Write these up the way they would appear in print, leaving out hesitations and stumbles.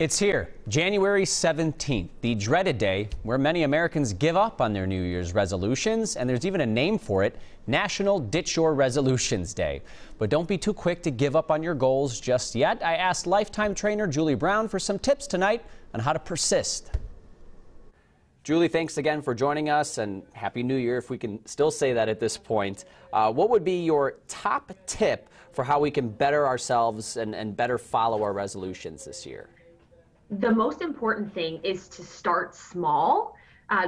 It's here, January 17th, the dreaded day where many Americans give up on their New Year's resolutions, and there's even a name for it, National Ditch Your Resolutions Day. But don't be too quick to give up on your goals just yet. I asked Lifetime trainer Julie Brown for some tips tonight on how to persist. Julie, thanks again for joining us, and Happy New Year, if we can still say that at this point. What would be your top tip for how we can better ourselves and better follow our resolutions this year? The most important thing is to start small,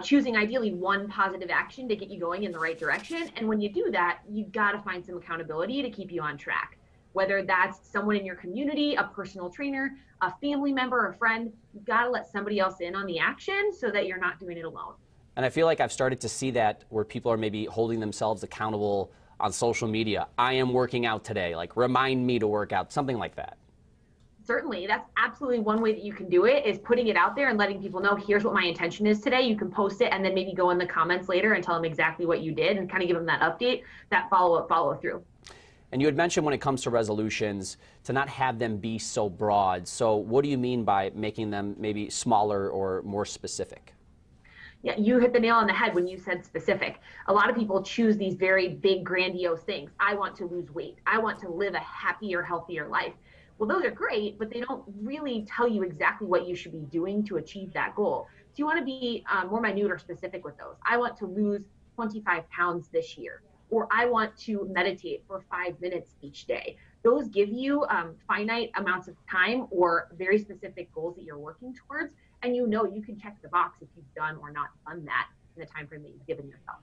choosing ideally one positive action to get you going in the right direction. And when you do that, you've got to find some accountability to keep you on track. Whether that's someone in your community, a personal trainer, a family member, a friend, you've got to let somebody else in on the action so that you're not doing it alone. And I feel like I've started to see that where people are maybe holding themselves accountable on social media. I am working out today, like remind me to work out, something like that. Certainly, that's absolutely one way that you can do it, is putting it out there and letting people know, here's what my intention is today. You can post it and then maybe go in the comments later and tell them exactly what you did and kind of give them that update, that follow through. And you had mentioned when it comes to resolutions to not have them be so broad. So what do you mean by making them maybe smaller or more specific? Yeah, you hit the nail on the head when you said specific. A lot of people choose these very big, grandiose things. I want to lose weight. I want to live a happier, healthier life. Well, those are great, but they don't really tell you exactly what you should be doing to achieve that goal. So you want to be more minute or specific with those. I want to lose 25 pounds this year, or I want to meditate for 5 minutes each day. Those give you finite amounts of time or very specific goals that you're working towards, and you know you can check the box if you've done or not done that in the time frame that you've given yourself.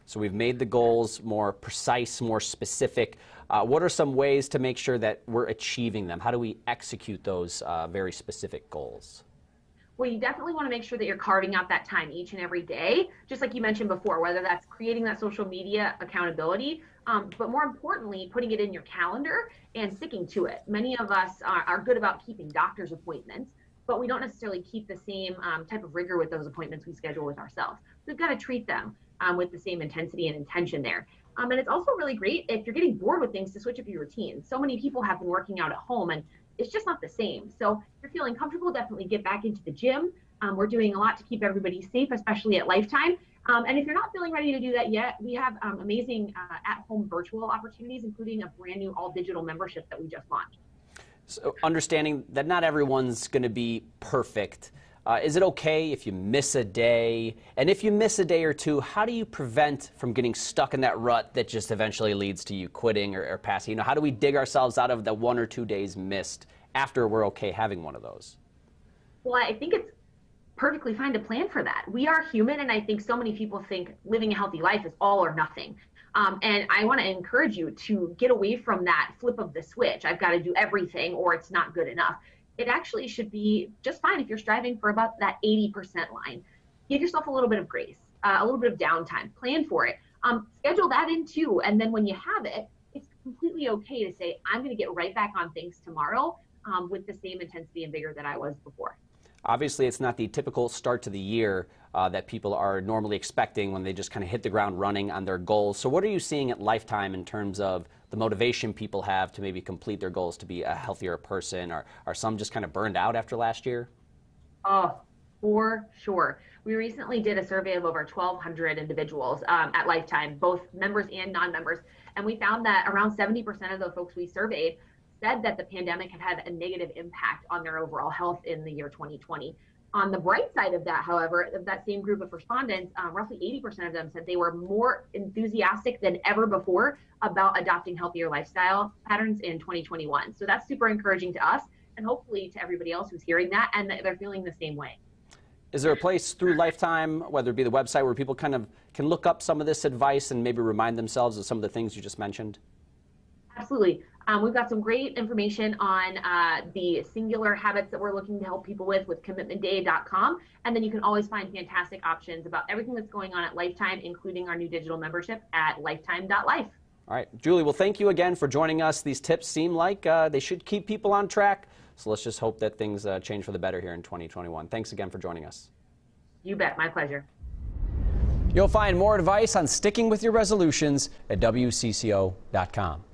So we've made the goals more precise, more specific. What are some ways to make sure that we're achieving them? How do we execute those very specific goals? Well, you definitely want to make sure that you're carving out that time each and every day, just like you mentioned before, whether that's creating that social media accountability, but more importantly, putting it in your calendar and sticking to it. Many of us are good about keeping doctor's appointments, but we don't necessarily keep the same type of rigor with those appointments we schedule with ourselves. We've got to treat them with the same intensity and intention there. And it's also really great if you're getting bored with things to switch up your routine. So many people have been working out at home and it's just not the same. So if you're feeling comfortable, definitely get back into the gym. We're doing a lot to keep everybody safe, especially at Lifetime. And if you're not feeling ready to do that yet, we have amazing at-home virtual opportunities, including a brand new all-digital membership that we just launched. So understanding that not everyone's going to be perfect. Is it okay if you miss a day? And if you miss a day or two, how do you prevent from getting stuck in that rut that just eventually leads to you quitting or passing? You know, how do we dig ourselves out of the 1 or 2 days missed after we're okay having one of those? Well, I think it's perfectly fine to plan for that. We are human, and I think so many people think living a healthy life is all or nothing. And I want to encourage you to get away from that flip of the switch. I've got to do everything or it's not good enough. It actually should be just fine if you're striving for about that 80% line. Give yourself a little bit of grace, a little bit of downtime, plan for it. Schedule that in too. And then when you have it, it's completely okay to say, I'm going to get right back on things tomorrow with the same intensity and vigor that I was before. Obviously, it's not the typical start to the year that people are normally expecting when they just kind of hit the ground running on their goals. So what are you seeing at Lifetime in terms of the motivation people have to maybe complete their goals to be a healthier person? Or are some just kind of burned out after last year? Oh, for sure. We recently did a survey of over 1,200 individuals at Lifetime, both members and non-members, and we found that around 70% of the folks we surveyed said that the pandemic had had a negative impact on their overall health in the year 2020. On the bright side of that, however, of that same group of respondents, roughly 80% of them said they were more enthusiastic than ever before about adopting healthier lifestyle patterns in 2021. So that's super encouraging to us and hopefully to everybody else who's hearing that and that they're feeling the same way. Is there a place through Lifetime, whether it be the website, where people kind of can look up some of this advice and maybe remind themselves of some of the things you just mentioned? Absolutely. We've got some great information on the singular habits that we're looking to help people with commitmentday.com. And then you can always find fantastic options about everything that's going on at Lifetime, including our new digital membership at lifetime.life. All right, Julie, well, thank you again for joining us. These tips seem like they should keep people on track. So let's just hope that things change for the better here in 2021. Thanks again for joining us. You bet. My pleasure. You'll find more advice on sticking with your resolutions at WCCO.com.